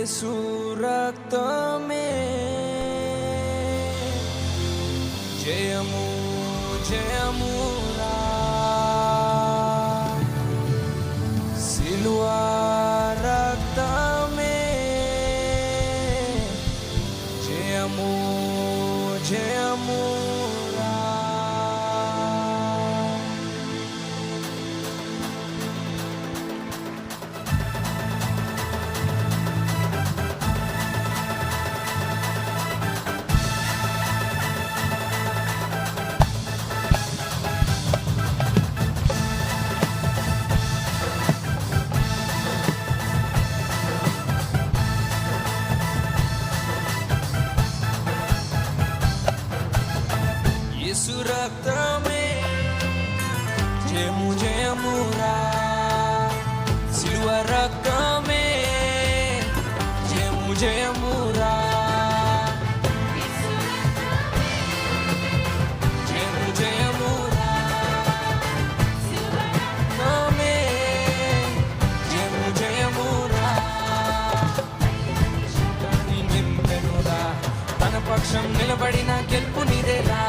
యేసు రక్తమే జయము జయమురా సిలువ రక్తమే జయము జయమురా యేసు రక్తమే జయము జయమురా సిలువ రక్తమే జయము జయమురా జయము జయమురా రక్తమే జయము జయమురా నింపెనురా తన పక్షం నిలబడిన గెలుపు నీదేరా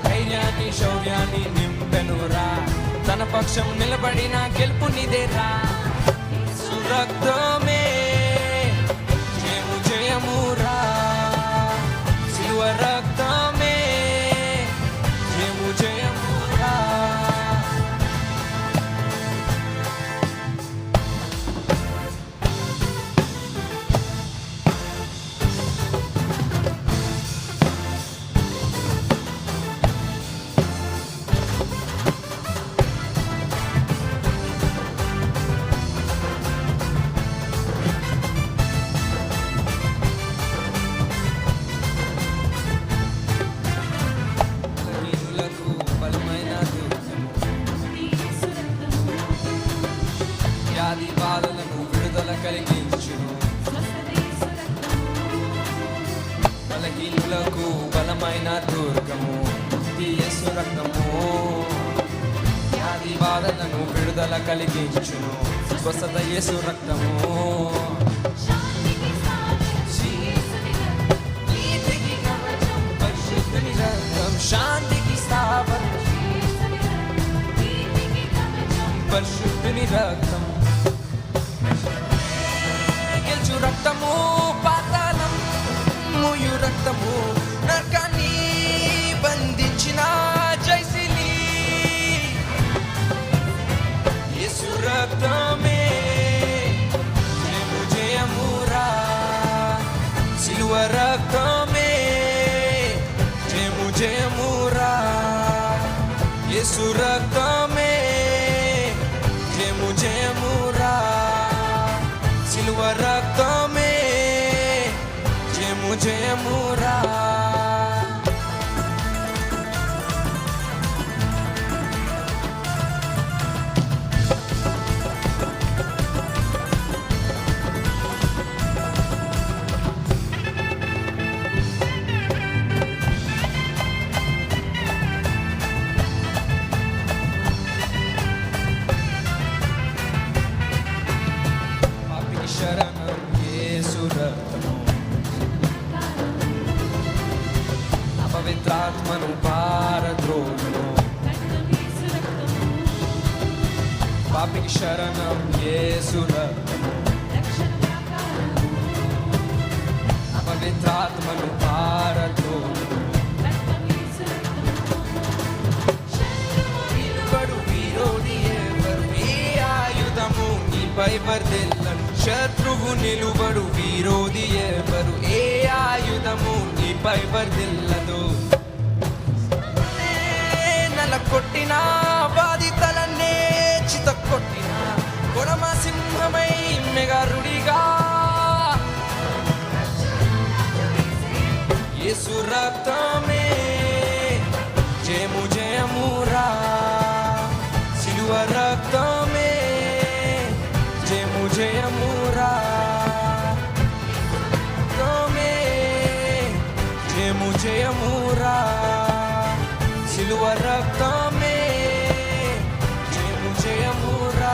ధైర్యాన్ని శౌర్యాన్ని నింపెనురా తన పక్షం నిలబడిన గెలుపు నీదేరా రక్తమే జయము జయమురా సిలువ రక్తమే జయము జయమురా వ్యాధి బాధలను విడుదల కలిగించును బలహీనులకు బలమైన దుర్గము యేసు రక్తము వ్యాధి బాధలను విడుదల కలిగించును స్వస్థత యేసు రక్తము పరిశుద్ధుని రక్తం శాంతికి స్థాపన పరిశుద్ధుని రక్తం గెలుచు రక్తము పాతాళం ముయు రక్తము నరకాన్ని బంధించిన జైశిలి యేసు రక్తమే జయము జయమురా సిలువ రక్తమే జయము జయమురా యేసు రక్తమే జయము జయమురా సిలువ రక్తమే జయము జయమురా శరణం యేసు రక్తము అపవిత్రాత్మను పారద్రోలును పాపికి శరణం యేసు రక్తము అపవిత్రాత్మను పారద్రోలును నిలువడు విరోధి ఎవరు ఏ ఆయుధము నీపై వర్ధిల్లదు శత్రువు నిలువడు విరోధి ఎవరు ఏ ఆయుధము నీపై వర్ధిల్లదు నల కొట్టిన బాధితలనే చిత కొట్టిన కొడమ సింహమై మెగారుడిగా యేసు రక్తమే జయము జయమురా సిలువ రక్తమే జయము జయమురా రక్తమే జయము జయమురా సిలువ రక్తమే జయము జయమురా